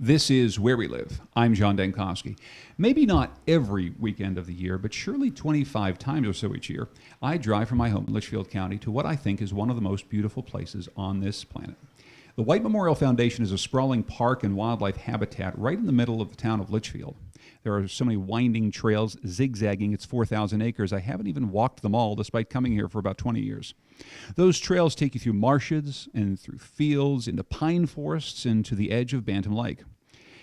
This is Where We Live. I'm John Dankowski. Maybe not every weekend of the year, but surely 25 times or so each year, I drive from my home in Litchfield County to what I think is one of the most beautiful places on this planet. The White Memorial Foundation is a sprawling park and wildlife habitat right in the middle of the town of Litchfield. There are so many winding trails zigzagging its 4,000 acres. I haven't even walked them all despite coming here for about 20 years. Those trails take you through marshes and through fields, into pine forests, and to the edge of Bantam Lake.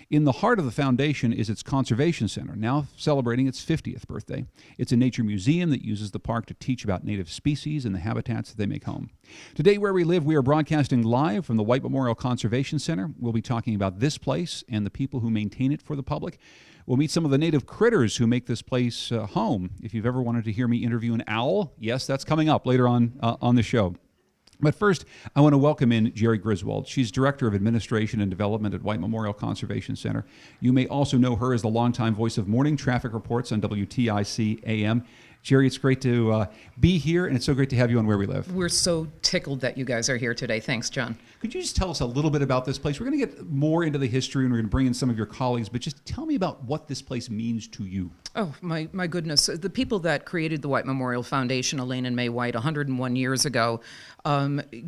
In the heart of the foundation is its conservation center, now celebrating its 50th birthday. It's a nature museum that uses the park to teach about native species and the habitats that they make home. Today, Where We Live, we are broadcasting live from the White Memorial Conservation Center. We'll be talking about this place and the people who maintain it for the public. We'll meet some of the native critters who make this place home. If you've ever wanted to hear me interview an owl, yes, that's coming up later on the show. But first, I want to welcome in Jerry Griswold. She's Director of Administration and Development at White Memorial Conservation Center. You may also know her as the longtime voice of morning traffic reports on WTIC AM. Jerry, it's great to be here, and it's so great to have you on Where We Live. We're so tickled that you guys are here today. Thanks, John. Could you just tell us a little bit about this place? We're going to get more into the history, and we're going to bring in some of your colleagues, but just tell me about what this place means to you. Oh, my goodness. The people that created the White Memorial Foundation, Elaine and May White, 101 years ago,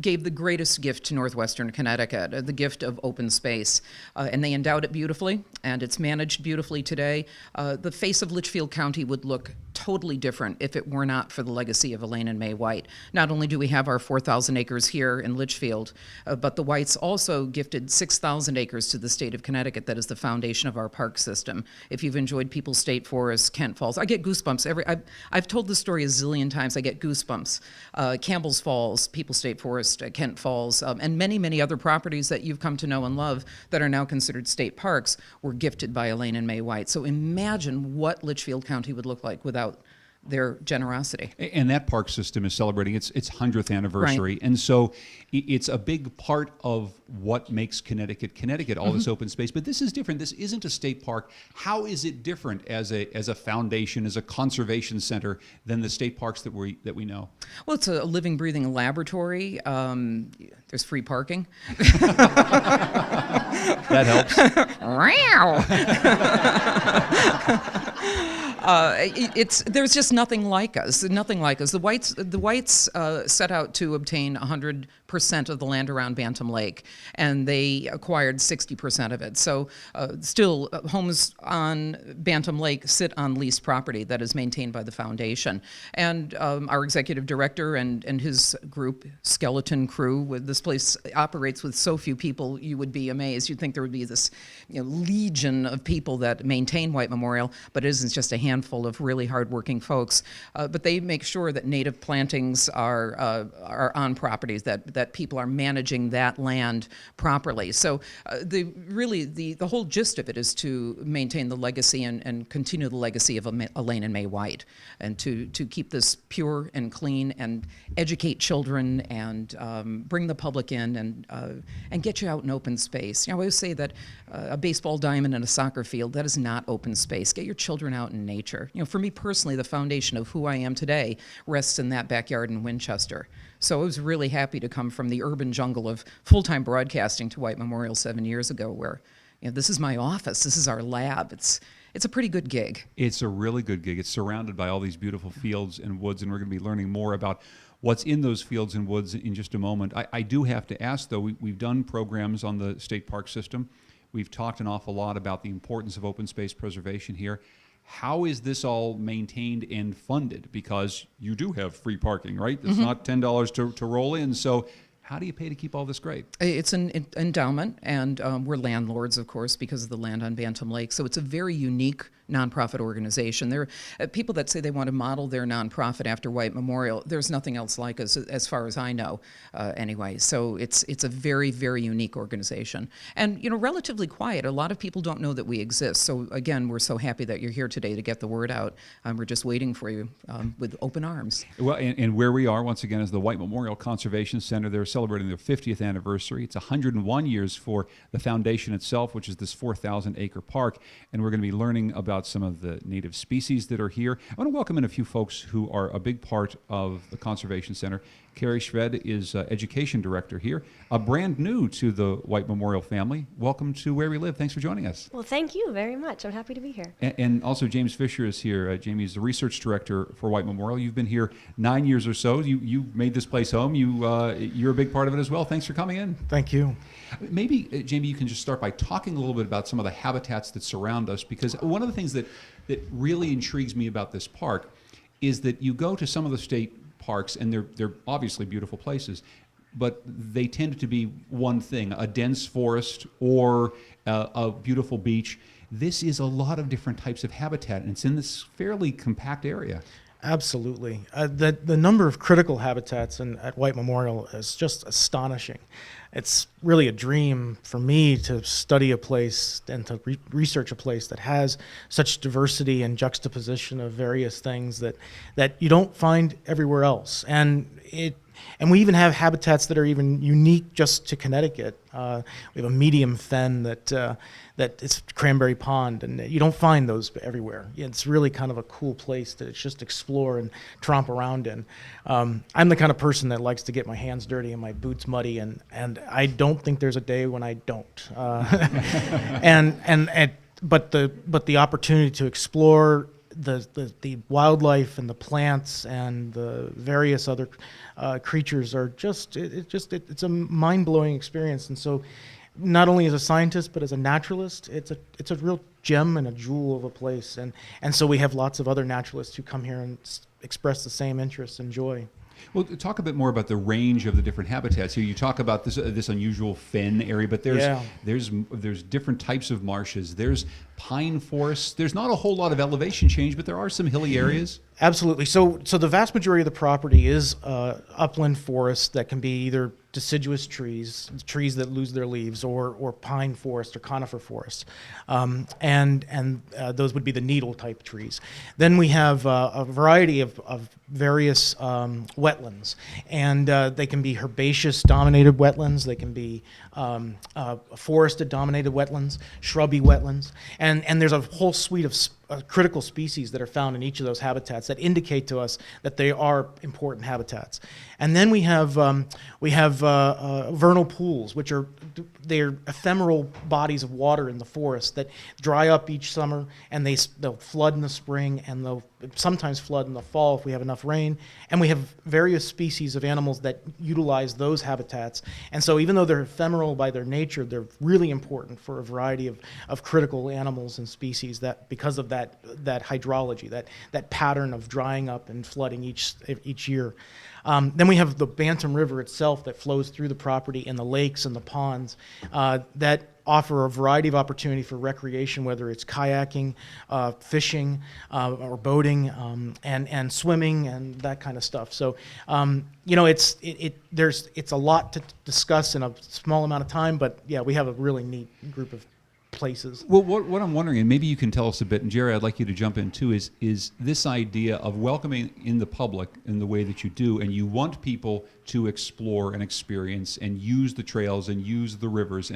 gave the greatest gift to northwestern Connecticut, the gift of open space. And they endowed it beautifully, and it's managed beautifully today. The face of Litchfield County would look totally different if it were not for the legacy of Elaine and May White. Not only do we have our 4,000 acres here in Litchfield, but the Whites also gifted 6,000 acres to the state of Connecticut. That is the foundation of our park system. If you've enjoyed People's State Forest, Kent Falls, I get goosebumps. I've told the story a zillion times. I get goosebumps. Campbell's Falls, People's State Forest, Kent Falls, and many, many other properties that you've come to know and love that are now considered state parks were gifted by Elaine and May White. So imagine what Litchfield County would look like without their generosity. And that park system is celebrating its 100th anniversary. Right. And so it's a big part of what makes Connecticut, all this open space. But this is different. This isn't a state park. How is it different as a foundation, as a conservation center than the state parks that we know? Well, it's a living, breathing laboratory. There's free parking. That helps. There's just nothing like us. The Whites set out to obtain 100% of the land around Bantam Lake, and they acquired 60% of it. So still, homes on Bantam Lake sit on leased property that is maintained by the foundation. And our executive director and his group, skeleton crew, with this place operates with so few people, you would be amazed. You'd think there would be this legion of people that maintain White Memorial, but it isn't just a handful of really hardworking folks. But they make sure that native plantings are on properties, that people are managing that land properly. So the whole gist of it is to maintain the legacy and continue the legacy of Elaine and May White, and to keep this pure and clean and educate children and bring the public in and get you out in open space. I always say that a baseball diamond and a soccer field, that is not open space. Get your children out in nature. For me personally, the foundation of who I am today rests in that backyard in Winchester. So I was really happy to come from the urban jungle of full-time broadcasting to White Memorial 7 years ago, where this is my office, this is our lab. It's a pretty good gig. It's a really good gig. It's surrounded by all these beautiful fields and woods, and we're going to be learning more about what's in those fields and woods in just a moment. I do have to ask, though, we've done programs on the state park system. We've talked an awful lot about the importance of open space preservation here. How is this all maintained and funded? Because you do have free parking, right? It's not $10 to roll in. So how do you pay to keep all this great? It's an endowment, and we're landlords, of course, because of the land on Bantam Lake. So it's a very unique nonprofit organization. There are people that say they want to model their nonprofit after White Memorial. There's nothing else like us, as far as I know, anyway. So it's a very, very unique organization, and relatively quiet. A lot of people don't know that we exist. So again, we're so happy that you're here today to get the word out. We're just waiting for you with open arms. Well, and where we are once again is the White Memorial Conservation Center. There's celebrating their 50th anniversary. It's 101 years for the foundation itself, which is this 4,000-acre park. And we're going to be learning about some of the native species that are here. I want to welcome in a few folks who are a big part of the Conservation Center. Carrie Shved is Education Director here, brand new to the White Memorial family. Welcome to Where We Live. Thanks for joining us. Well, thank you very much. I'm happy to be here. And also James Fisher is here. Jamie is the Research Director for White Memorial. You've been here 9 years or so. You made this place home. You're a big part of it as well. Thanks for coming in. Thank you. Maybe, Jamie, you can just start by talking a little bit about some of the habitats that surround us, because one of the things that really intrigues me about this park is that you go to some of the state parks, and they're obviously beautiful places, but they tend to be one thing, a dense forest or a beautiful beach. This is a lot of different types of habitat, and it's in this fairly compact area. Absolutely. The number of critical habitats at White Memorial is just astonishing. It's really a dream for me to study a place and to research a place that has such diversity and juxtaposition of various things that you don't find everywhere else. And we even have habitats that are even unique just to Connecticut. We have a medium fen that it's Cranberry Pond, and you don't find those everywhere. It's really kind of a cool place to just explore and tromp around in. I'm the kind of person that likes to get my hands dirty and my boots muddy, and I don't think there's a day when I don't. But the opportunity to explore the wildlife and the plants and the various other creatures are it's a mind-blowing experience. And so not only as a scientist but as a naturalist, it's a real gem and a jewel of a place, and so we have lots of other naturalists who come here and express the same interest and joy. Well, talk a bit more about the range of the different habitats here. You talk about this unusual fen area, but there's different types of marshes. There's pine forests. There's not a whole lot of elevation change, but there are some hilly areas. Absolutely. So the vast majority of the property is upland forest that can be either deciduous trees that lose their leaves, or pine forest or conifer forest, and those would be the needle type trees. Then we have a variety of various wetlands, and they can be herbaceous dominated wetlands, they can be forested dominated wetlands, shrubby wetlands, and there's a whole suite of critical species that are found in each of those habitats that indicate to us that they are important habitats. And then we have vernal pools, which they're ephemeral bodies of water in the forest that dry up each summer, and they'll flood in the spring, and they'll sometimes flood in the fall if we have enough rain. And we have various species of animals that utilize those habitats. And so even though they're ephemeral by their nature, they're really important for a variety of critical animals and species that because of that hydrology, that pattern of drying up and flooding each year. Then we have the Bantam River itself that flows through the property, and the lakes and the ponds that offer a variety of opportunity for recreation, whether it's kayaking, fishing, or boating, and swimming and that kind of stuff. So it's a lot to discuss in a small amount of time, but yeah, we have a really neat group of places. Well, what I'm wondering, and maybe you can tell us a bit, and Jerry, I'd like you to jump in too, is this idea of welcoming in the public in the way that you do, and you want people to explore and experience and use the trails and use the rivers,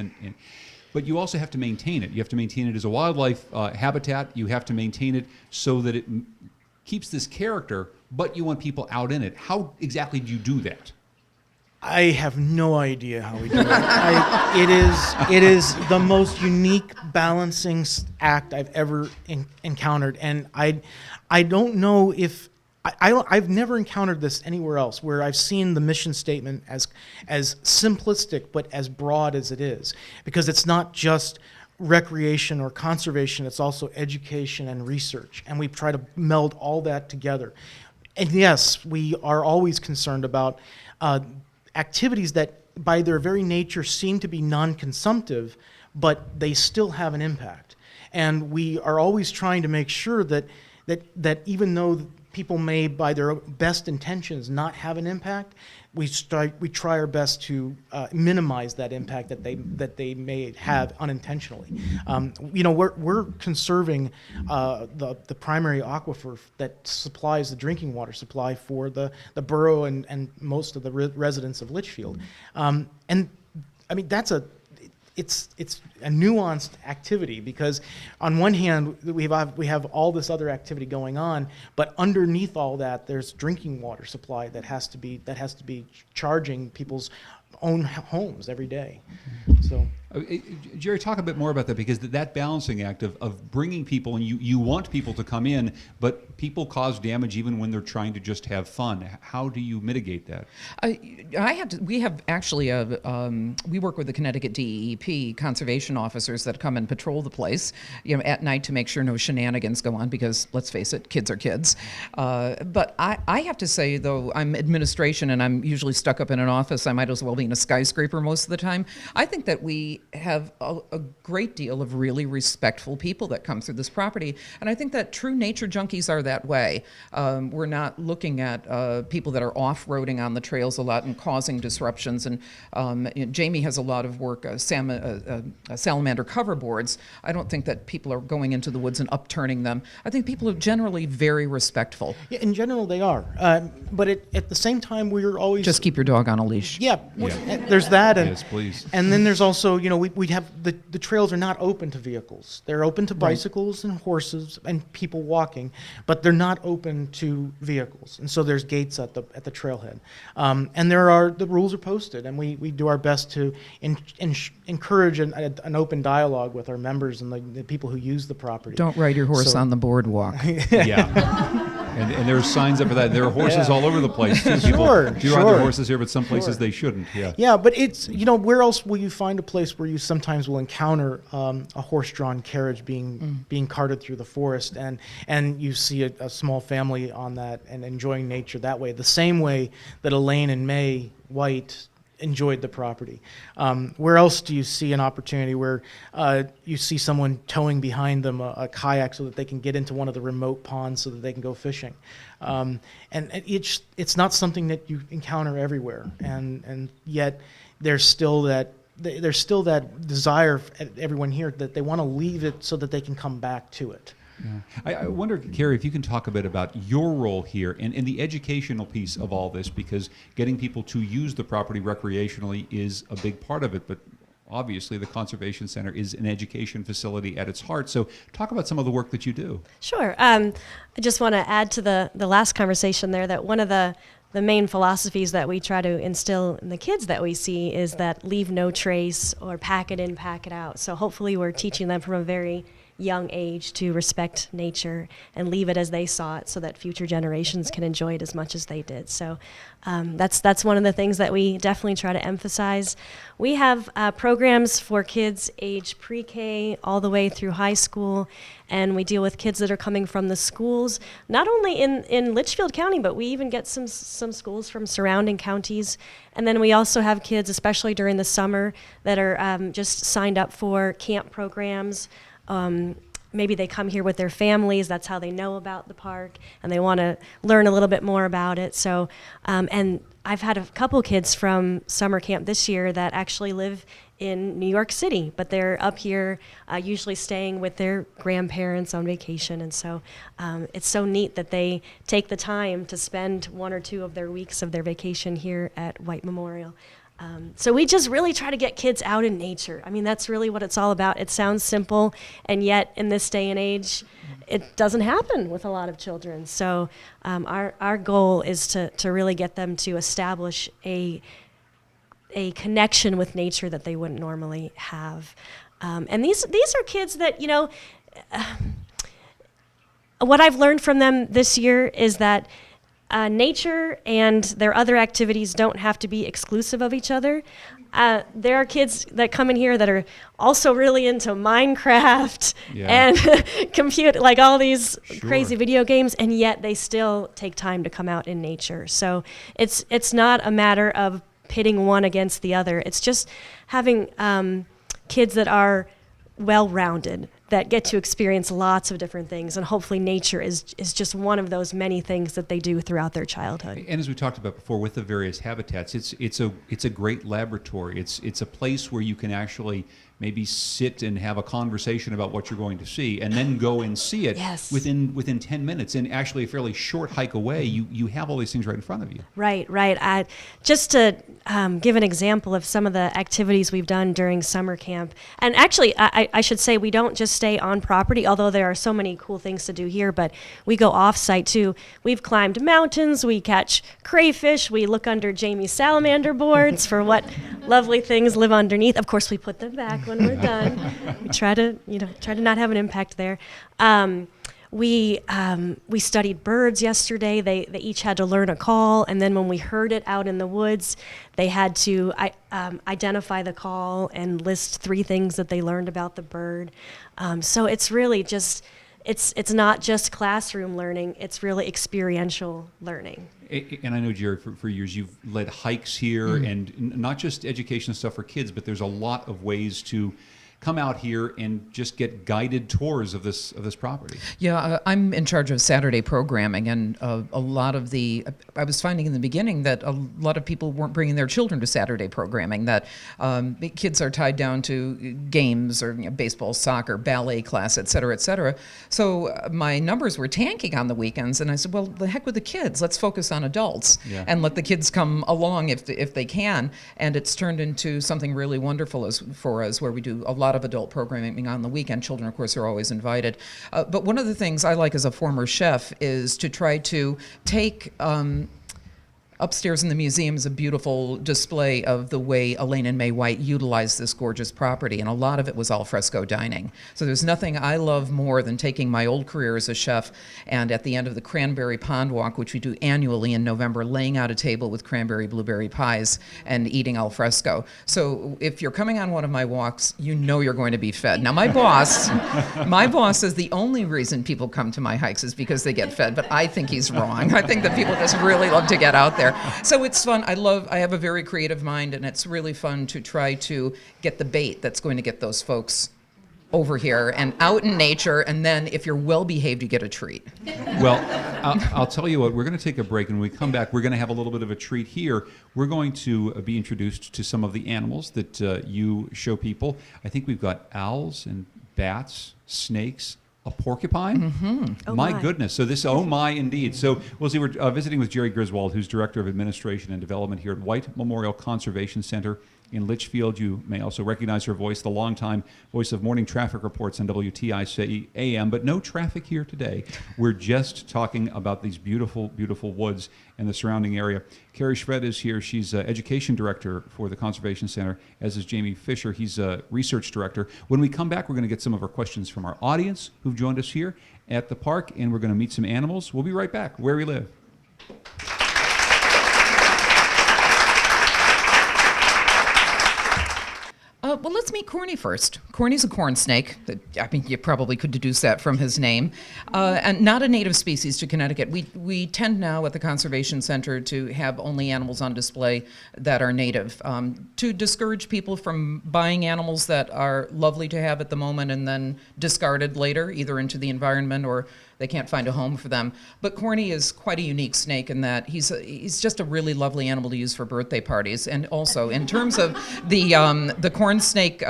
but you also have to maintain it. You have to maintain it as a wildlife habitat. You have to maintain it so that it keeps this character, but you want people out in it. How exactly do you do that? I have no idea how we do it. It is the most unique balancing act I've ever encountered, and I don't know if I've never encountered this anywhere else where I've seen the mission statement as simplistic but as broad as it is, because it's not just recreation or conservation, it's also education and research, and we try to meld all that together. And yes, we are always concerned about activities that by their very nature seem to be non-consumptive, but they still have an impact. And we are always trying to make sure that even though people may, by their best intentions, not have an impact, we try our best to minimize that impact that they may have unintentionally. We're conserving the primary aquifer that supplies the drinking water supply for the borough and most of the residents of Litchfield. And I mean, it's a nuanced activity, because on one hand we have all this other activity going on, but underneath all that there's drinking water supply that has to be charging people's own homes every day. So Jerry, talk a bit more about that, because that balancing act of bringing people, and you want people to come in, but people cause damage even when they're trying to just have fun. How do you mitigate that? We have actually we work with the Connecticut DEP conservation officers that come and patrol the place, at night, to make sure no shenanigans go on, because let's face it, kids are kids. But I have to say, though, I'm administration and I'm usually stuck up in an office. I might as well be in a skyscraper most of the time. I think that we have a great deal of really respectful people that come through this property, and I think that true nature junkies are that way. We're not looking at people that are off-roading on the trails a lot and causing disruptions. And Jamie has a lot of work, salamander cover boards. I don't think that people are going into the woods and upturning them. I think people are generally very respectful. yeah, in general they are, but at the same time we're always Just keep your dog on a leash. There's that, and Yes, please. And then there's also, we have the trails are not open to vehicles. They're open to bicycles and horses and people walking, but they're not open to vehicles. And so there's gates at the trailhead, and the rules are posted, and we do our best to encourage an open dialogue with our members and the people who use the property. Don't ride your horse on the boardwalk. Yeah. And there's signs up for that. There are horses all over the place. Too. People do ride their horses here, but some places they shouldn't. Yeah. Yeah, but it's, where else will you find a place where you sometimes will encounter a horse-drawn carriage being carted through the forest, and you see a small family on that and enjoying nature that way, the same way that Elaine and May White enjoyed the property. Where else do you see an opportunity where you see someone towing behind them a kayak so that they can get into one of the remote ponds so that they can go fishing? And it's not something that you encounter everywhere, and yet there's still that desire at everyone here that they want to leave it so that they can come back to it. Yeah. I wonder, Carrie, if you can talk a bit about your role here and the educational piece of all this, because getting people to use the property recreationally is a big part of it, but obviously the Conservation Center is an education facility at its heart. So talk about some of the work that you do. Sure. I just want to add to the last conversation there that one of the main philosophies that we try to instill in the kids that we see is that leave no trace, or pack it in, pack it out. So hopefully we're teaching them from a very young age to respect nature and leave it as they saw it, so that future generations can enjoy it as much as they did. So that's one of the things that we definitely try to emphasize. We have programs for kids age pre-K all the way through high school, and we deal with kids that are coming from the schools, not only in Litchfield County, but we even get some schools from surrounding counties. And then we also have kids, especially during the summer, that are just signed up for camp programs. Maybe they come here with their families, that's how they know about the park, and they want to learn a little bit more about it. So, and I've had a couple kids from summer camp this year that actually live in New York City, but they're up here usually staying with their grandparents on vacation. And so it's so neat that they take the time to spend 1 or 2 of their weeks of their vacation here at White Memorial. So we just really try to get kids out in nature. I mean, that's really what it's all about. It sounds simple, and yet in this day and age, it doesn't happen with a lot of children. So our goal is to really get them to establish a connection with nature that they wouldn't normally have. And these are kids that, what I've learned from them this year is that nature and their other activities don't have to be exclusive of each other. There are kids that come in here that are also really into Minecraft and compute, like all these crazy video games, and yet they still take time to come out in nature. So it's not a matter of pitting one against the other. It's just having kids that are well-rounded. that get to experience lots of different things, and hopefully nature is just one of those many things that they do throughout their childhood. And as we talked about before, with the various habitats, it's a great laboratory. It's a place where you can actually maybe sit and have a conversation about what you're going to see, and then go and see it Yes. within 10 minutes. And actually, a fairly short hike away, you have all these things right in front of you. Right. Just to give an example of some of the activities we've done during summer camp, and actually, I should say we don't just stay on property, although there are so many cool things to do here, but we go off-site too. We've climbed mountains, we catch crayfish, we look under Jamie's salamander boards for what lovely things live underneath. Of course, we put them back when we're done. We try to not have an impact there. We studied birds yesterday. They each had to learn a call, and then when we heard it out in the woods, they had to identify the call and list 3 things that they learned about the bird. So it's really just, it's not just classroom learning, it's really experiential learning. And I know, Jerry, for years you've led hikes here, and not just education stuff for kids, but there's a lot of ways to come out here and just get guided tours of this property. Yeah, I'm in charge of Saturday programming, and a lot of I was finding in the beginning that a lot of people weren't bringing their children to Saturday programming, that kids are tied down to games or baseball, soccer, ballet class, et cetera, et cetera. So my numbers were tanking on the weekends, and I said, well, the heck with the kids, let's focus on adults and let the kids come along if they can. And it's turned into something really wonderful for us, where we do a lot of adult programming on the weekend. Children, of course, are always invited. But one of the things I like as a former chef is to try to take upstairs in the museum is a beautiful display of the way Elaine and May White utilized this gorgeous property, and a lot of it was al fresco dining. So there's nothing I love more than taking my old career as a chef, and at the end of the Cranberry Pond Walk, which we do annually in November, laying out a table with cranberry blueberry pies and eating al fresco. So if you're coming on one of my walks, you know you're going to be fed. Now my boss says the only reason people come to my hikes is because they get fed, but I think he's wrong. I think that people just really love to get out there. So it's fun. I have a very creative mind, and it's really fun to try to get the bait that's going to get those folks over here and out in nature, and then if you're well behaved, you get a treat. Well, I'll tell you what, we're going to take a break, and when we come back, we're going to have a little bit of a treat here. We're going to be introduced to some of the animals that you show people. I think we've got owls and bats, snakes, a porcupine? Mm-hmm. Oh my goodness. So this, oh my, indeed. So we'll see, we're visiting with Jerry Griswold, who's Director of Administration and Development here at White Memorial Conservation Center in Litchfield. You may also recognize her voice, the longtime voice of morning traffic reports on WTIC AM, but no traffic here today. We're just talking about these beautiful, beautiful woods and the surrounding area. Carrie Shred is here. She's Education Director for the Conservation Center, as is Jamie Fisher. He's a Research Director. When we come back, we're going to get some of our questions from our audience who've joined us here at the park, and we're going to meet some animals. We'll be right back, Where We Live. Well, let's meet Corny first. Corny's a corn snake. I mean, you probably could deduce that from his name. And not a native species to Connecticut. We tend now at the Conservation Center to have only animals on display that are native, to discourage people from buying animals that are lovely to have at the moment and then discarded later, either into the environment or they can't find a home for them. But Corny is quite a unique snake in that he's just a really lovely animal to use for birthday parties. And also, in terms of the corn snake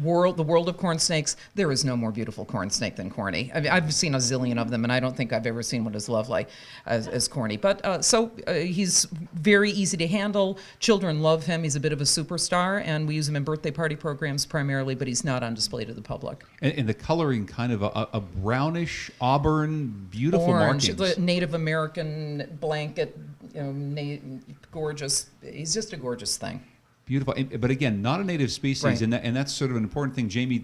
world, the world of corn snakes, there is no more beautiful corn snake than Corny. I mean, I've seen a zillion of them, and I don't think I've ever seen one as lovely as Corny. But he's very easy to handle. Children love him. He's a bit of a superstar, and we use him in birthday party programs primarily, but he's not on display to the public. And the coloring, kind of a brownish auburn, beautiful orange, markings. the Native American blanket, gorgeous. He's just a gorgeous thing. Beautiful, but again, not a native species, Right. and that's sort of an important thing, Jamie.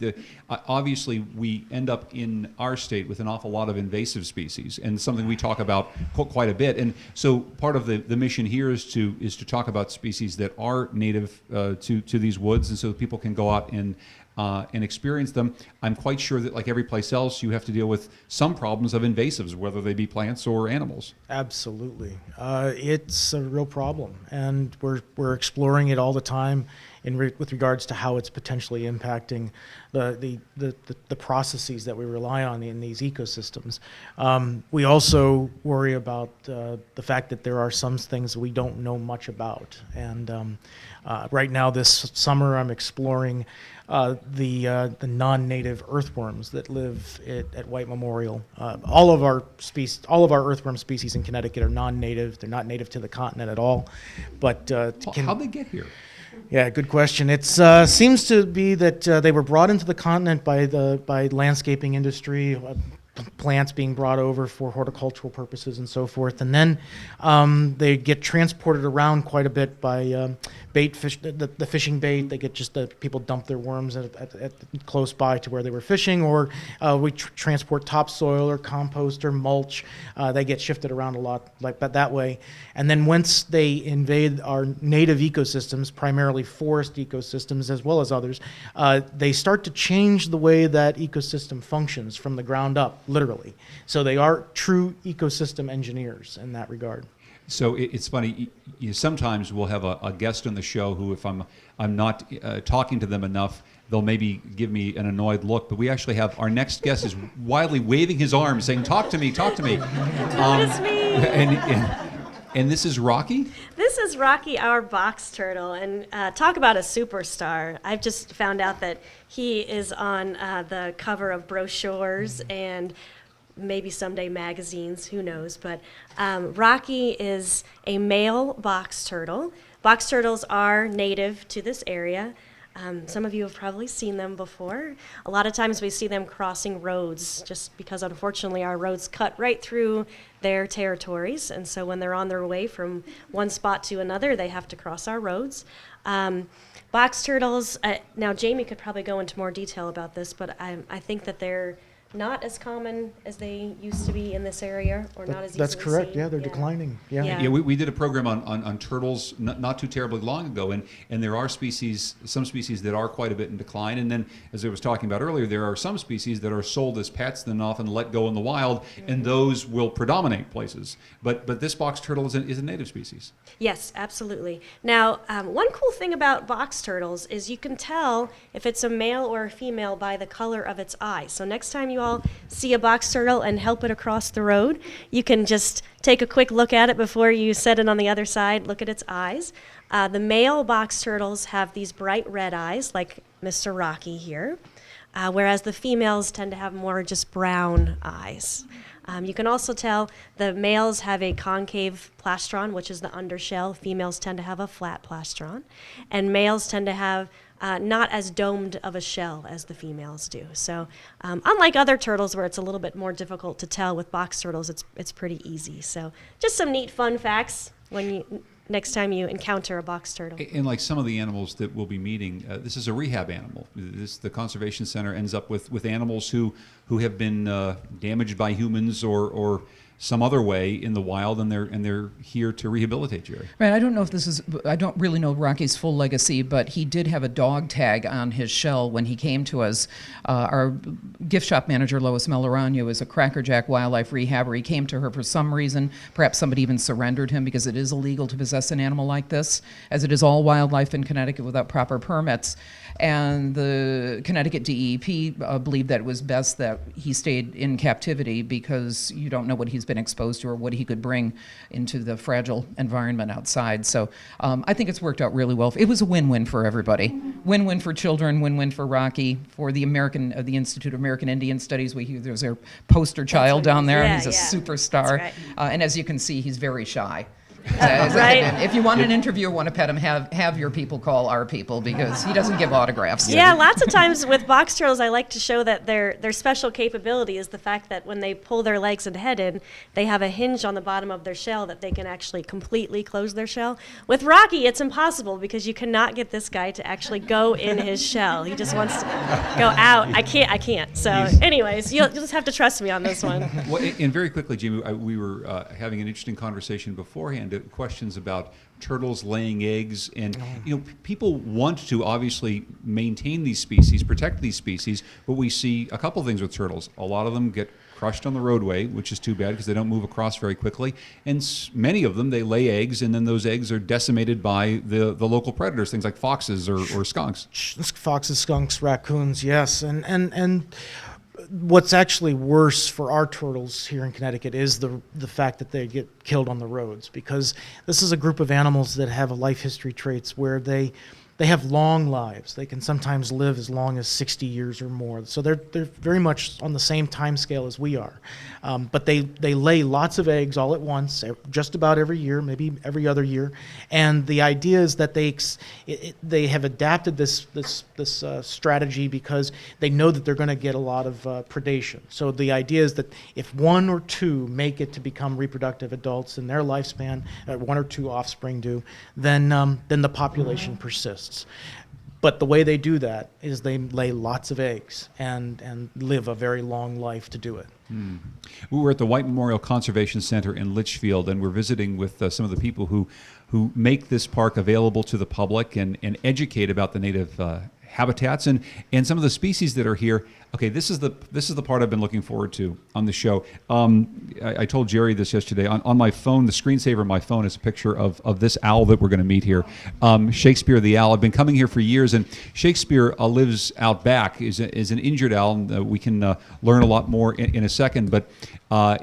Obviously, we end up in our state with an awful lot of invasive species, and something we talk about quite a bit. And so, part of the mission here is to talk about species that are native to these woods, and so people can go out and experience them. I'm quite sure that, like every place else, you have to deal with some problems of invasives, whether they be plants or animals. Absolutely. It's a real problem, and we're exploring it all the time with regards to how it's potentially impacting the processes that we rely on in these ecosystems. We also worry about the fact that there are some things we don't know much about. And right now this summer I'm exploring the non-native earthworms that live at White Memorial. All of our earthworm species in Connecticut are non-native. They're not native to the continent at all. But how'd they get here? Yeah, good question. It seems to be that they were brought into the continent by landscaping industry, plants being brought over for horticultural purposes and so forth, and then they get transported around quite a bit by bait fish, the fishing bait. They get people dump their worms at close by to where they were fishing, or we transport topsoil or compost or mulch. They get shifted around a lot that way, and then once they invade our native ecosystems, primarily forest ecosystems as well as others, they start to change the way that ecosystem functions from the ground up, literally. So they are true ecosystem engineers in that regard. So it's funny. Sometimes we'll have a guest on the show who, if I'm not talking to them enough, they'll maybe give me an annoyed look. But we actually have our next guest is wildly waving his arms, saying, "Talk to me, talk to me." It's me. And this is Rocky? This is Rocky, our box turtle, and talk about a superstar. I've just found out that he is on the cover of brochures and maybe someday magazines, who knows. But Rocky is a male box turtle. Box turtles are native to this area. Some of you have probably seen them before. A lot of times we see them crossing roads just because unfortunately our roads cut right through their territories, and so when they're on their way from one spot to another, they have to cross our roads. Box turtles, now Jamie could probably go into more detail about this, but I think that they're not as common as they used to be in this area, or not as easily That's correct. seen. Yeah, they're declining. Yeah. Yeah. Yeah, we did a program on turtles not too terribly long ago, and there are some species that are quite a bit in decline, and then, as I was talking about earlier, there are some species that are sold as pets, then often let go in the wild, and those will predominate places. But this box turtle is a native species. Yes, absolutely. Now, one cool thing about box turtles is you can tell if it's a male or a female by the color of its eyes. So next time you all see a box turtle and help it across the road, you can just take a quick look at it before you set it on the other side. Look at its eyes. The male box turtles have these bright red eyes, like Mr. Rocky here, whereas the females tend to have more just brown eyes. You can also tell the males have a concave plastron, which is the undershell. Females tend to have a flat plastron. And males tend to have not as domed of a shell as the females do. So unlike other turtles where it's a little bit more difficult to tell, with box turtles it's pretty easy. So just some neat fun facts next time you encounter a box turtle. And like some of the animals that we'll be meeting, this is a rehab animal. The conservation center ends up with animals who have been damaged by humans or some other way in the wild, and they're here to rehabilitate, Jerry. Right. I don't really know Rocky's full legacy, but he did have a dog tag on his shell when he came to us. Our gift shop manager, Lois Melorano, is a crackerjack wildlife rehabber. He came to her for some reason. Perhaps somebody even surrendered him because it is illegal to possess an animal like this, as it is all wildlife in Connecticut without proper permits. And the Connecticut DEP believed that it was best that he stayed in captivity because you don't know what he's been exposed to or what he could bring into the fragile environment outside. So I think it's worked out really well. It was a win-win for everybody. Win-win for children, win-win for Rocky, for the Institute of American Indian Studies. There's their poster child down there. Yeah, he's a superstar. That's right. And as you can see, he's very shy. Right. If you want an interview or want to pet him, have your people call our people, because he doesn't give autographs. Yeah, lots of times with box turtles, I like to show that their special capability is the fact that when they pull their legs and head in, they have a hinge on the bottom of their shell that they can actually completely close their shell. With Rocky, it's impossible because you cannot get this guy to actually go in his shell. He just wants to go out. I can't. So anyways, you'll just have to trust me on this one. Well, and very quickly, Jimmy, we were having an interesting conversation beforehand. Questions about turtles laying eggs, and people want to obviously maintain these species, protect these species, but we see a couple things with turtles. A lot of them get crushed on the roadway, which is too bad because they don't move across very quickly. And many of them, they lay eggs, and then those eggs are decimated by the local predators, things like foxes or skunks. Foxes, skunks, raccoons, yes. And what's actually worse for our turtles here in Connecticut is the fact that they get killed on the roads, because this is a group of animals that have a life history traits where they have long lives. They can sometimes live as long as 60 years or more. So they're very much on the same time scale as we are. But they lay lots of eggs all at once, just about every year, maybe every other year. And the idea is that they have adapted this strategy because they know that they're going to get a lot of predation. So the idea is that if one or two make it to become reproductive adults in their lifespan, one or two offspring do, then the population persists. But the way they do that is they lay lots of eggs and live a very long life to do it. We were at the White Memorial Conservation Center in Litchfield, and we're visiting with some of the people who make this park available to the public and educate about the native habitats and some of the species that are here. Okay, this is the part I've been looking forward to on the show. I told Jerry this yesterday. On my phone, the screensaver of my phone is a picture of this owl that we're going to meet here, Shakespeare the owl. I've been coming here for years, and Shakespeare lives out back, is an injured owl. We can learn a lot more in a second, but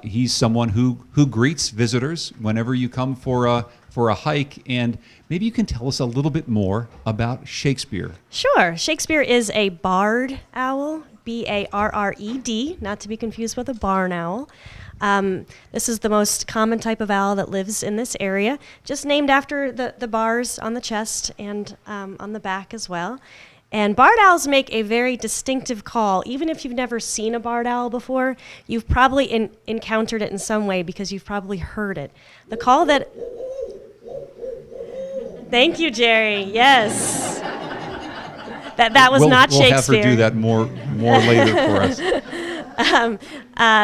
he's someone who greets visitors whenever you come for a hike, and maybe you can tell us a little bit more about Shakespeare. Sure. Shakespeare is a barred owl, B-A-R-R-E-D, not to be confused with a barn owl. This is the most common type of owl that lives in this area, just named after the bars on the chest and on the back as well. And barred owls make a very distinctive call. Even if you've never seen a barred owl before, you've probably encountered it in some way because you've probably heard it. The call that... Thank you, Jerry. Yes. That was not Shakespeare. We'll have her do that more later for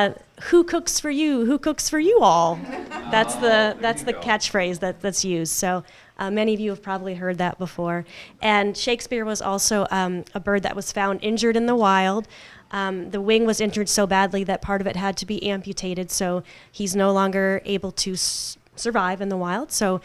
us. Who cooks for you? Who cooks for you all? That's the catchphrase that's used. So many of you have probably heard that before. And Shakespeare was also a bird that was found injured in the wild. The wing was injured so badly that part of it had to be amputated, so he's no longer able to survive in the wild. So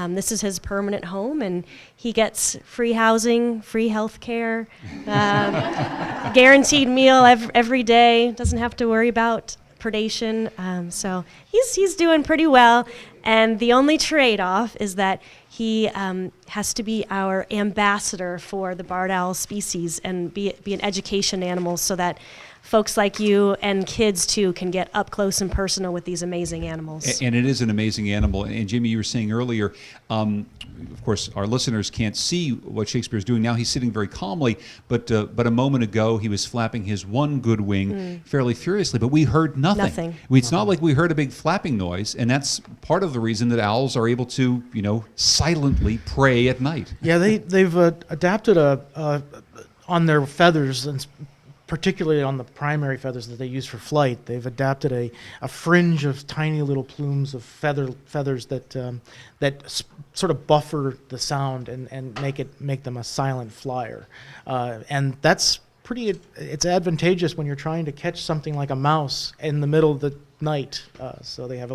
this is his permanent home, and he gets free housing, free health care, guaranteed meal every day, doesn't have to worry about predation. So he's doing pretty well. And the only trade-off is that he has to be our ambassador for the barred owl species and be an education animal so that folks like you and kids too can get up close and personal with these amazing animals. And it is an amazing animal. And Jimmy, you were saying earlier, of course, our listeners can't see what Shakespeare's doing now. He's sitting very calmly, but a moment ago he was flapping his one good wing fairly furiously, but we heard nothing. It's not like we heard a big flapping noise, and that's part of the reason that owls are able to, silently prey at night. Yeah, they've adapted on their feathers, and particularly on the primary feathers that they use for flight, they've adapted a fringe of tiny little plumes of feathers that sort of buffer the sound and make them a silent flyer, and that's it's advantageous when you're trying to catch something like a mouse in the middle of the night. So they have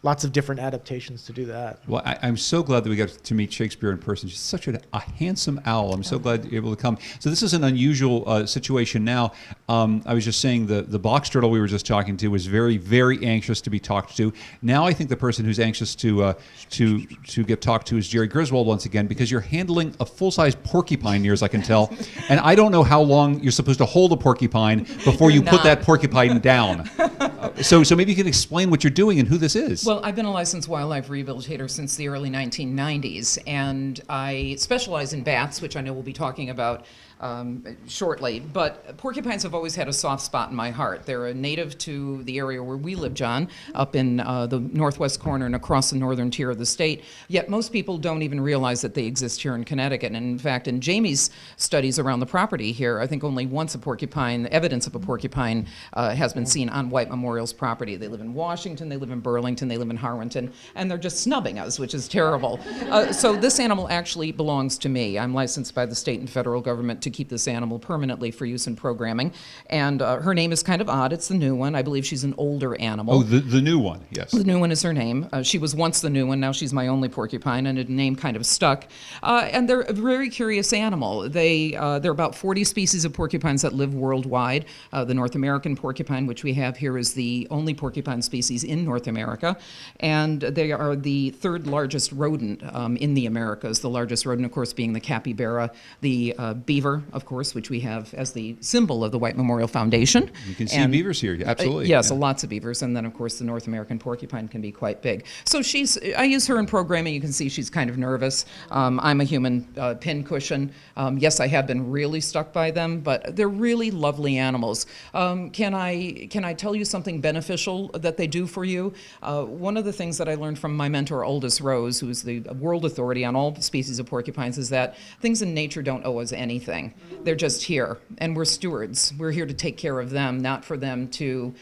lots of different adaptations to do that. Well, I'm so glad that we got to meet Shakespeare in person. She's such a handsome owl. I'm so glad you're able to come. So this is an unusual situation now. I was just saying the box turtle we were just talking to was very, very anxious to be talked to. Now I think the person who's anxious to get talked to is Jerry Griswold once again, because you're handling a full-size porcupine, near as I can tell. And I don't know how long you're supposed to hold a porcupine before you put that porcupine down. So maybe you can explain what you're doing and who this is. Well, I've been a licensed wildlife rehabilitator since the early 1990s, and I specialize in bats, which I know we'll be talking about shortly. But porcupines have always had a soft spot in my heart. They're a native to the area where we live, John, up in the northwest corner and across the northern tier of the state. Yet most people don't even realize that they exist here in Connecticut. And in fact, in Jamie's studies around the property here, I think only once evidence of a porcupine has been seen on White Memorial's property. They live in Washington, they live in Burlington, they live in Harwinton, and they're just snubbing us, which is terrible. So this animal actually belongs to me. I'm licensed by the state and federal government to keep this animal permanently for use in programming. And her name is kind of odd. It's the new one. I believe she's an older animal. Oh, the new one, yes. The new one is her name. She was once the new one. Now she's my only porcupine, and the name kind of stuck. And they're a very curious animal. There are about 40 species of porcupines that live worldwide. The North American porcupine, which we have here, is the only porcupine species in North America. And they are the third largest rodent in the Americas. The largest rodent, of course, being the capybara, the beaver, of course, which we have as the symbol of the White Memorial Foundation. You can see beavers here, absolutely. Yes, lots of beavers. And then, of course, the North American porcupine can be quite big. So I use her in programming. You can see she's kind of nervous. I'm a human pin cushion. Yes, I have been really stuck by them, but they're really lovely animals. Can I tell you something beneficial that they do for you? One of the things that I learned from my mentor, Aldous Rose, who is the world authority on all species of porcupines, is that things in nature don't owe us anything. They're just here, and we're stewards. We're here to take care of them, not for them to,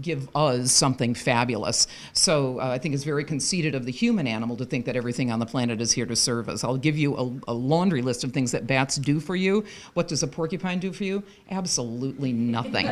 give us something fabulous. So I think it's very conceited of the human animal to think that everything on the planet is here to serve us. I'll give you a laundry list of things that bats do for you. What does a porcupine do for you? Absolutely nothing.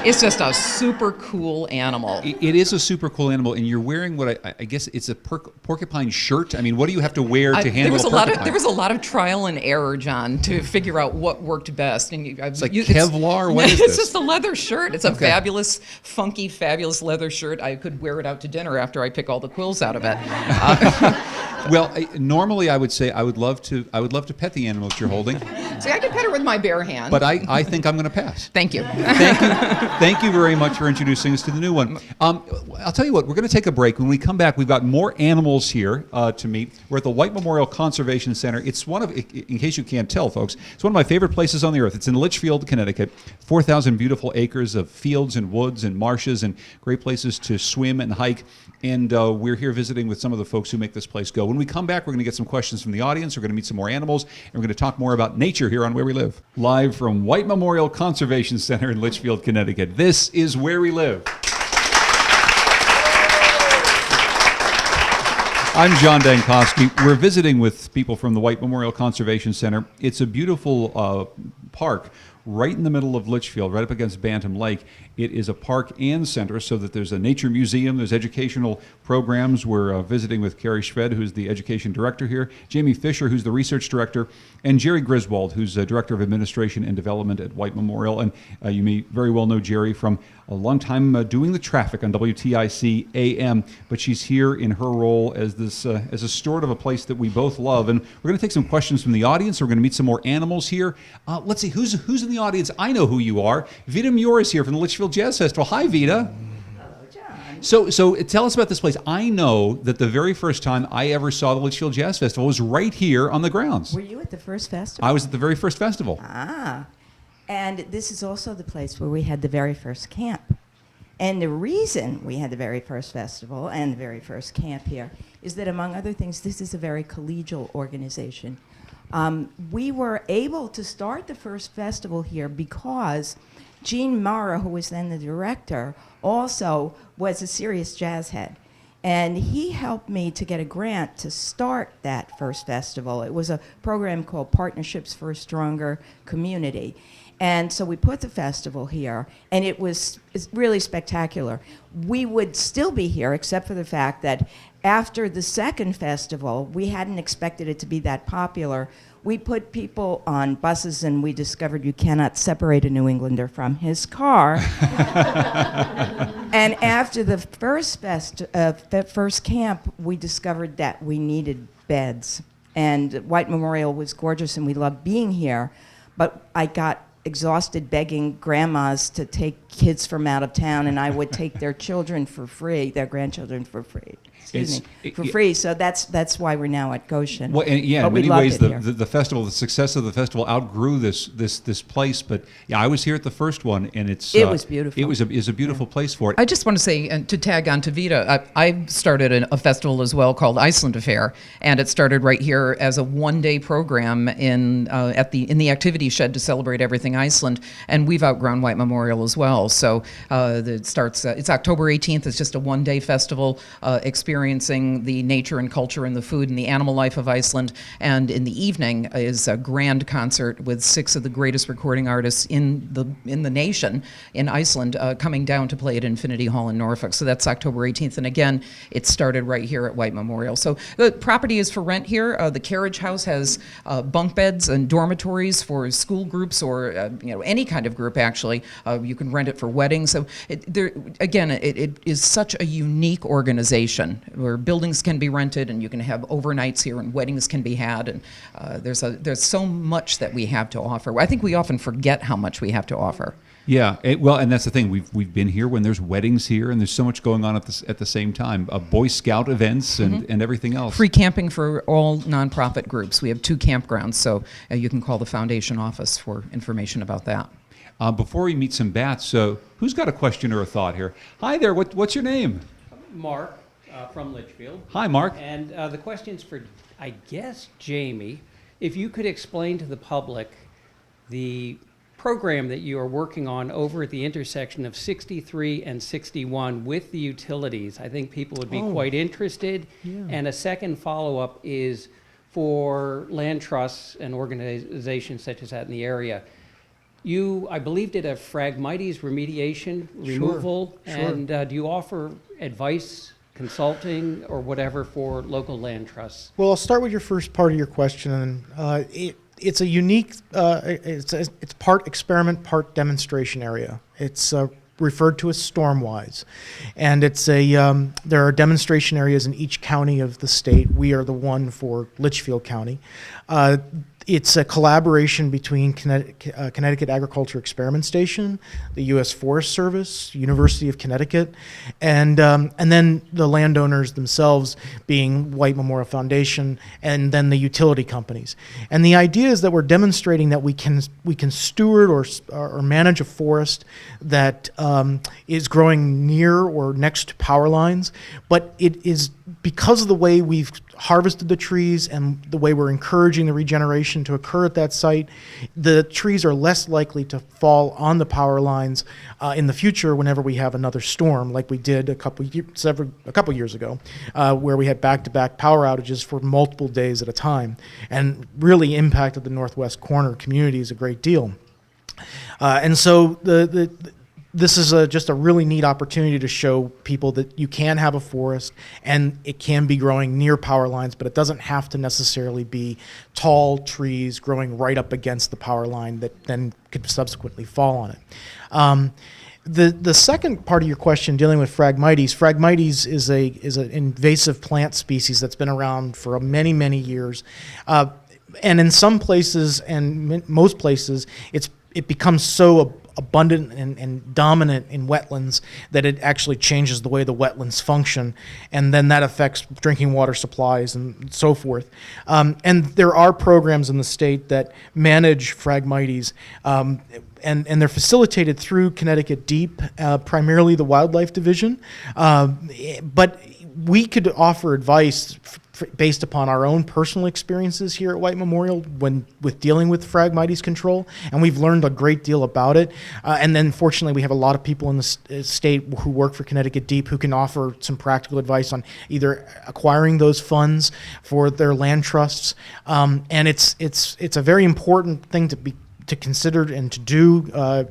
It's just a super cool animal. It is a super cool animal, and you're wearing what I guess it's a porcupine shirt. I mean, what do you have to wear to handle a porcupine? There was a lot of trial and error, John, to figure out what worked best. And it's like Kevlar? What is this? It's just a leather shirt. It's a fabulous, funky, fabulous leather shirt. I could wear it out to dinner after I pick all the quills out of it. Well, normally I would say I would love to pet the animal that you're holding. See, I could pet her with my bare hand. But I think I'm going to pass. Thank you. Thank you very much for introducing us to the new one. I'll tell you what, we're going to take a break. When we come back, we've got more animals here to meet. We're at the White Memorial Conservation Center. It's in case you can't tell, folks, it's one of my favorite places on the earth. It's in Litchfield, Connecticut. 4,000 beautiful acres of fields and woods and marshes and great places to swim and hike. And we're here visiting with some of the folks who make this place go. When we come back, we're going to get some questions from the audience. We're going to meet some more animals, and we're going to talk more about nature here on Where We Live. Live from White Memorial Conservation Center in Litchfield, Connecticut. This is Where We Live. I'm John Dankosky. We're visiting with people from the White Memorial Conservation Center. It's a beautiful park right in the middle of Litchfield, right up against Bantam Lake. It is a park and center, so that there's a nature museum, there's educational programs. We're visiting with Carrie Schved, who's the education director here, Jamie Fisher, who's the research director, and Jerry Griswold, who's director of administration and development at White Memorial. And you may very well know Jerry from a long time doing the traffic on WTIC AM, but she's here in her role as as a steward of a place that we both love. And we're going to take some questions from the audience. We're going to meet some more animals here. Let's see, who's in the audience? I know who you are. Vita Muir is here from the Litchfield Jazz Festival. Hi, Vita. Hello, John. So tell us about this place. I know that the very first time I ever saw the Litchfield Jazz Festival was right here on the grounds. Were you at the first festival? I was at the very first festival. Ah. And this is also the place where we had the very first camp. And the reason we had the very first festival and the very first camp here is that, among other things, this is a very collegial organization. We were able to start the first festival here because Gene Mara, who was then the director, also was a serious jazz head. And he helped me to get a grant to start that first festival. It was a program called Partnerships for a Stronger Community. And so we put the festival here, and it's really spectacular. We would still be here, except for the fact that after the second festival, we hadn't expected it to be that popular. We put people on buses, and we discovered you cannot separate a New Englander from his car. And after the first camp, we discovered that we needed beds. And White Memorial was gorgeous, and we loved being here. But I got exhausted begging grandmas to take kids from out of town, and I would take their children for free, their grandchildren for free. For free. So that's why we're now at Goshen. Well, and yeah, but in we many loved ways, it here. the festival, the success of the festival outgrew this place. But yeah, I was here at the first one, and it was beautiful. It was a beautiful place for it. I just want to say, and to tag on to Vita, I started a festival as well called Iceland Affair, and it started right here as a one-day program in the activity shed to celebrate everything Iceland, and we've outgrown White Memorial as well. So it starts. It's October 18th. It's just a one-day festival experience. experiencing the nature and culture and the food and the animal life of Iceland. And in the evening is a grand concert with 6 of the greatest recording artists in the nation in Iceland coming down to play at Infinity Hall in Norfolk. So that's October 18th. And again, it started right here at White Memorial. So the property is for rent here. The carriage house has bunk beds and dormitories for school groups or any kind of group, actually. You can rent it for weddings. So it is such a unique organization where buildings can be rented and you can have overnights here and weddings can be had. And there's so much that we have to offer. I think we often forget how much we have to offer. Yeah, and that's the thing. We've been here when there's weddings here, and there's so much going on at the same time. Boy Scout events and everything else. Free camping for all nonprofit groups. We have 2 campgrounds, so you can call the foundation office for information about that. Before we meet some bats, who's got a question or a thought here? Hi there. What's your name? Mark from Litchfield. Hi, Mark. And the question's for, I guess, Jamie. If you could explain to the public the program that you are working on over at the intersection of 63 and 61 with the utilities. I think people would be quite interested. Yeah. And a second follow-up is for land trusts and organizations such as that in the area. You, I believe, did a Phragmites remediation removal. Sure. And do you offer advice, consulting, or whatever for local land trusts? Well, I'll start with your first part of your question. It's a unique, it's part experiment, part demonstration area. It's referred to as Stormwise. And it's there are demonstration areas in each county of the state. We are the one for Litchfield County. It's a collaboration between Connecticut Agriculture Experiment Station, the U.S. Forest Service, University of Connecticut, and then the landowners themselves being White Memorial Foundation, and then the utility companies. And the idea is that we're demonstrating that we can steward or manage a forest that is growing near or next to power lines, but it is because of the way we've harvested the trees and the way we're encouraging the regeneration to occur at that site, the trees are less likely to fall on the power lines in the future whenever we have another storm, like we did a couple years ago, where we had back-to-back power outages for multiple days at a time, and really impacted the northwest corner communities a great deal. And so this is just a really neat opportunity to show people that you can have a forest and it can be growing near power lines, but it doesn't have to necessarily be tall trees growing right up against the power line that then could subsequently fall on it. The second part of your question dealing with Phragmites is an invasive plant species that's been around for many, many years. And in some places and most places, it becomes so abundant and dominant in wetlands that it actually changes the way the wetlands function, and then that affects drinking water supplies and so forth. And there are programs in the state that manage Phragmites, and they're facilitated through Connecticut Deep, primarily the Wildlife Division. But we could offer advice based upon our own personal experiences here at White Memorial with dealing with Phragmites control, and we've learned a great deal about it. And then fortunately we have a lot of people in the state who work for Connecticut Deep who can offer some practical advice on either acquiring those funds for their land trusts. And it's a very important thing to consider and to do,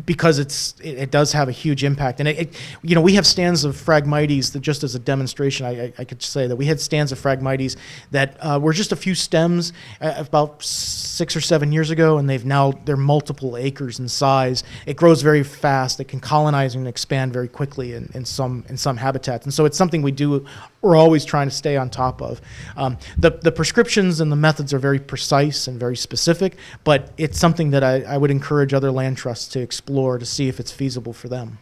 because it does have a huge impact. And we have stands of Phragmites that, just as a demonstration, I could say that we had stands of Phragmites that were just a few stems about 6 or 7 years ago, and they're multiple acres in size. It grows very fast. It can colonize and expand very quickly in some habitats. And so it's something we're always trying to stay on top of. The prescriptions and the methods are very precise and very specific, but it's something that I would encourage other land trusts to explore to see if it's feasible for them.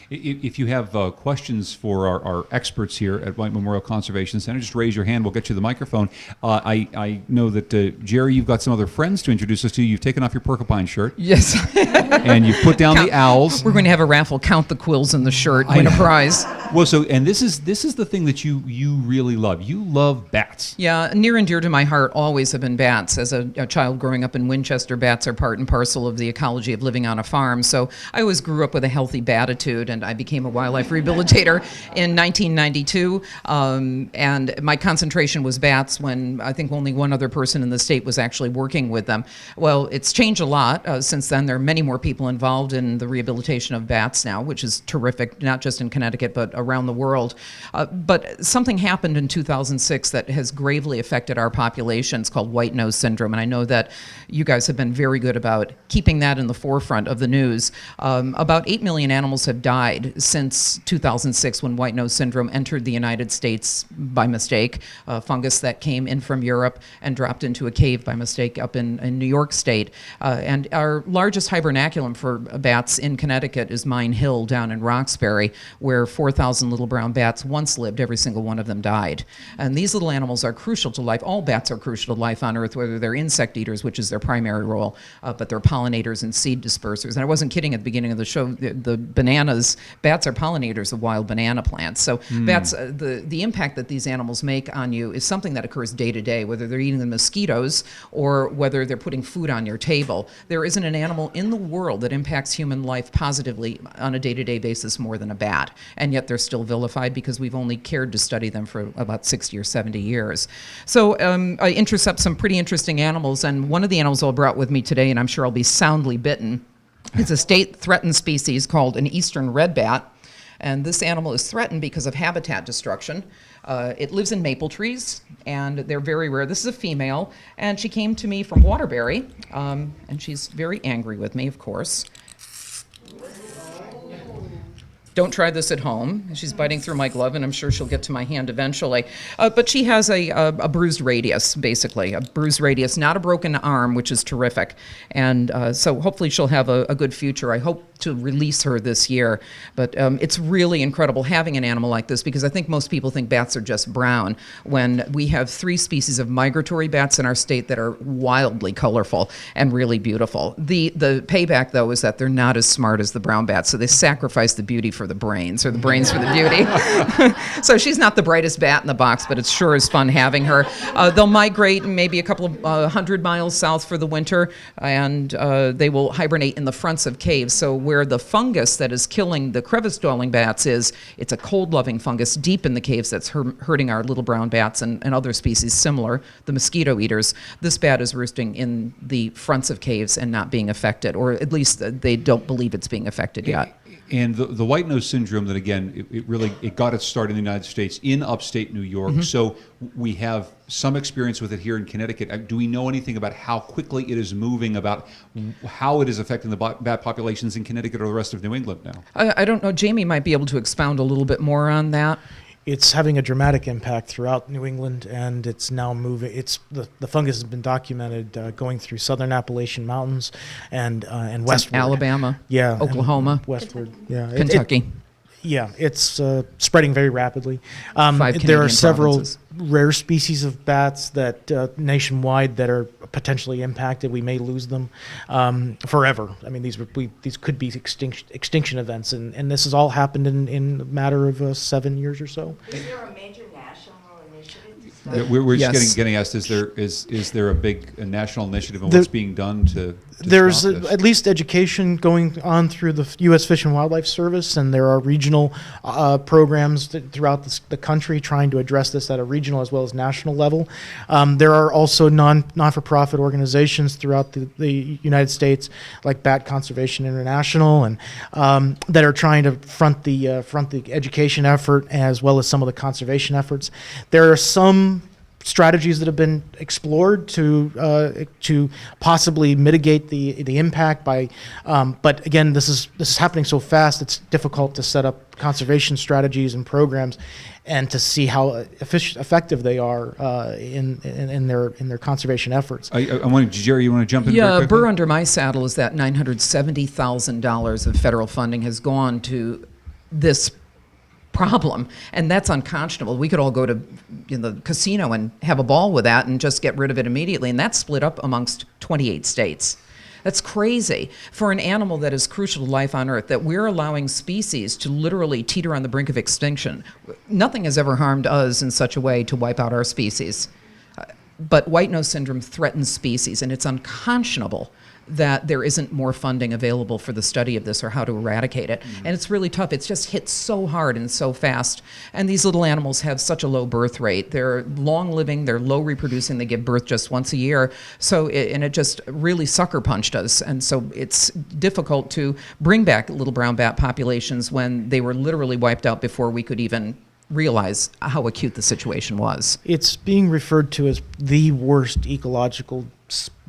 If you have questions for our experts here at White Memorial Conservation Center, just raise your hand. We'll get you the microphone. I know that, Jerry, you've got some other friends to introduce us to. You've taken off your porcupine shirt. Yes. And you've put down the owls. We're going to have a raffle. Count the quills in the shirt. Win a prize. Well, and this is the thing that you really love. You love bats. Yeah, near and dear to my heart always have been bats. As a child growing up in Winchester, bats are part and parcel of the ecology of living on a farm. So I always grew up with a healthy bat-attitude, and I became a wildlife rehabilitator in 1992. And my concentration was bats when I think only one other person in the state was actually working with them. Well, it's changed a lot since then. There are many more people involved in the rehabilitation of bats now, which is terrific, not just in Connecticut, but around the world. But something happened in 2006 that has gravely affected our population. It's called white nose syndrome, and I know that you guys have been very good about keeping that in the forefront of the news. About 8 million animals have died since 2006 when white nose syndrome entered the United States by mistake, a fungus that came in from Europe and dropped into a cave by mistake up in New York State. And our largest hibernaculum for bats in Connecticut is Mine Hill down in Roxbury, where 4,000 little brown bats once lived. Every single one of them died. And these little animals are crucial to life. All bats are crucial to life on Earth, whether they're insect eaters, which is their primary role, but they're pollinators and seed dispersers. And I wasn't kidding at the beginning of the show. The bananas, bats are pollinators of wild banana plants. So bats, the impact that these animals make on you is something that occurs day to day, whether they're eating the mosquitoes or whether they're putting food on your table. There isn't an animal in the world that impacts human life positively on a day-to-day basis more than a bat. And yet they're still vilified because we've only cared to study them for about 60 or 70 years. So I intercept some pretty interesting animals, and one of the animals I brought with me today, and I'm sure I'll be soundly bitten, is a state-threatened species called an eastern red bat. And this animal is threatened because of habitat destruction. It lives in maple trees, and they're very rare. This is a female, and she came to me from Waterbury, and she's very angry with me, of course. Don't try this at home. She's biting through my glove, and I'm sure she'll get to my hand eventually. But she has a bruised radius, basically, a bruised radius, not a broken arm, which is terrific. And so hopefully she'll have a good future. I hope to release her this year. But it's really incredible having an animal like this, because I think most people think bats are just brown, when we have 3 species of migratory bats in our state that are wildly colorful and really beautiful. The payback, though, is that they're not as smart as the brown bats, so they sacrifice the beauty for the brains, or the brains for the beauty. So she's not the brightest bat in the box, but it sure is fun having her. They'll migrate maybe a couple of 100 miles south for the winter, and they will hibernate in the fronts of caves. So where the fungus that is killing the crevice-dwelling bats is, it's a cold-loving fungus deep in the caves that's hurting our little brown bats and other species similar, the mosquito eaters. This bat is roosting in the fronts of caves and not being affected, or at least they don't believe it's being affected yet. And the white nose syndrome, that again, it got its start in the United States, in upstate New York. So we have some experience with it here in Connecticut. Do we know anything about how quickly it is moving, about how it is affecting the bat populations in Connecticut or the rest of New England now? I don't know. Jamie might be able to expound a little bit more on that. It's having a dramatic impact throughout New England, and it's now moving. The fungus has been documented going through southern Appalachian Mountains and westward. Alabama, yeah, Oklahoma, westward, yeah, Kentucky. Yeah, it's spreading very rapidly. 5 there Canadian are several provinces. rare species of bats that nationwide that are potentially impacted. We may lose them forever. I mean, these could be extinction events, and this has all happened in a matter of 7 years or so. Is there a major national initiative? We're Yes. just getting asked: is there a big national initiative on what's being done to There's stop this? at least education going on through the U.S. Fish and Wildlife Service, and there are regional programs throughout the country trying to address this at a regional as well as national level. There are also non-for-profit organizations throughout the United States, like Bat Conservation International, and that are trying to front the education effort as well as some of the conservation efforts. There are some strategies that have been explored to possibly mitigate the impact by, but again, this is happening so fast. It's difficult to set up conservation strategies and programs, and to see how effective they are in their conservation efforts. I want Jerry. You want to jump in? Yeah, very quickly? burr under my saddle is that $970,000 of federal funding has gone to this problem, and that's unconscionable. We could all go to the casino and have a ball with that and just get rid of it immediately, and that's split up amongst 28 states. That's crazy for an animal that is crucial to life on Earth, that we're allowing species to literally teeter on the brink of extinction. Nothing has ever harmed us in such a way to wipe out our species. But white nose syndrome threatens species, and it's unconscionable that there isn't more funding available for the study of this or how to eradicate it. And it's really tough. It's just hit so hard and so fast. And these little animals have such a low birth rate. They're long living, they're low reproducing, they give birth just once a year. So, it just really sucker punched us. And so it's difficult to bring back little brown bat populations when they were literally wiped out before we could even realize how acute the situation was. It's being referred to as the worst ecological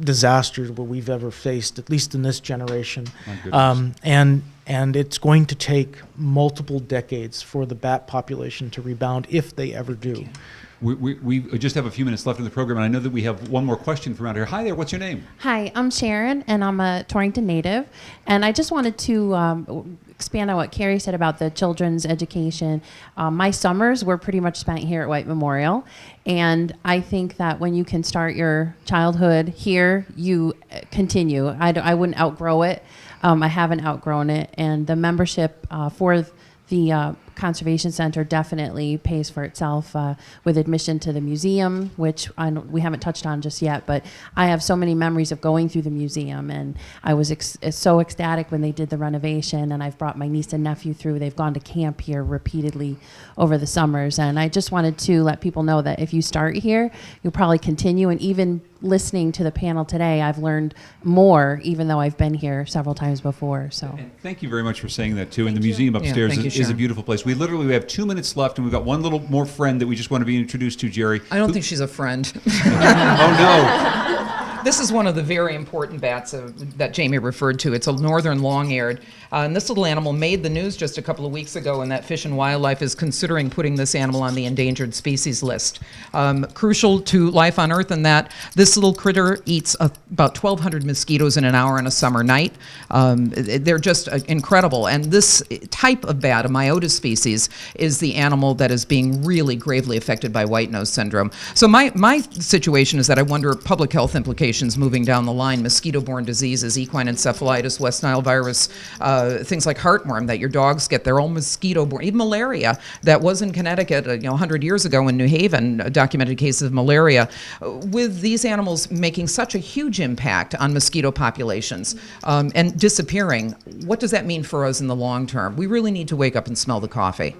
disaster that we've ever faced, at least in this generation. And it's going to take multiple decades for the bat population to rebound, if they ever do. We just have a few minutes left in the program, and I know that we have one more question from around here. Hi there, what's your name? Hi, I'm Sharon, and I'm a Torrington native. And I just wanted to expand on what Carrie said about the children's education. My summers were pretty much spent here at White Memorial, and I think that when you can start your childhood here, you continue. I wouldn't outgrow it. I haven't outgrown it, and the membership for the Conservation Center definitely pays for itself with admission to the museum, which we haven't touched on just yet, but I have so many memories of going through the museum, and I was so ecstatic when they did the renovation, and I've brought my niece and nephew through. They've gone to camp here repeatedly over the summers, and I just wanted to let people know that if you start here, you'll probably continue, and even listening to the panel today, I've learned more, even though I've been here several times before. So, And thank you very much for saying that too. And the museum upstairs thank you, is a Sharon. beautiful place. We have 2 minutes left, and we've got one little more friend that we just want to be introduced to, Jerry. I don't think she's a friend. Oh no! This is one of the very important bats that Jamie referred to. It's a northern long-eared. And this little animal made the news just a couple of weeks ago, and that Fish and Wildlife is considering putting this animal on the endangered species list. Crucial to life on Earth in that this little critter eats about 1,200 mosquitoes in an hour on a summer night. They're just incredible. And this type of bat, a Myotis species, is the animal that is being really gravely affected by white nose syndrome. So my situation is that I wonder public health implications moving down the line, mosquito-borne diseases, equine encephalitis, West Nile virus, things like heartworm that your dogs get, they're all mosquito-borne. Even malaria that was in Connecticut 100 years ago in New Haven, documented cases of malaria. With these animals making such a huge impact on mosquito populations and disappearing, what does that mean for us in the long term? We really need to wake up and smell the coffee.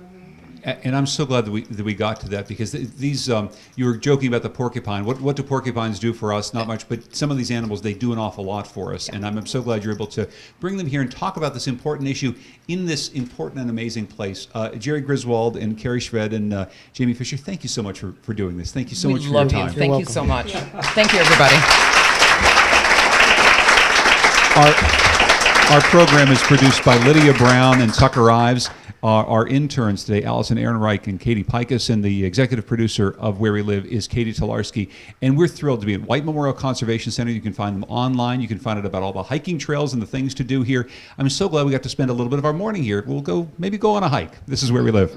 And I'm so glad that we got to that, because these you were joking about the porcupine. What do porcupines do for us? Not much, but some of these animals, they do an awful lot for us. And I'm so glad you're able to bring them here and talk about this important issue in this important and amazing place. Jerry Griswold and Carrie Shved and Jamie Fisher, thank you so much for doing this. Thank you so much for your time. Thank you so much. Thank you, everybody. Our program is produced by Lydia Brown and Tucker Ives. Our interns today, Allison Ehrenreich and Katie Pikus, and the executive producer of Where We Live is Katie Tolarski. And we're thrilled to be at White Memorial Conservation Center. You can find them online. You can find out about all the hiking trails and the things to do here. I'm so glad we got to spend a little bit of our morning here. We'll maybe go on a hike. This is Where We Live.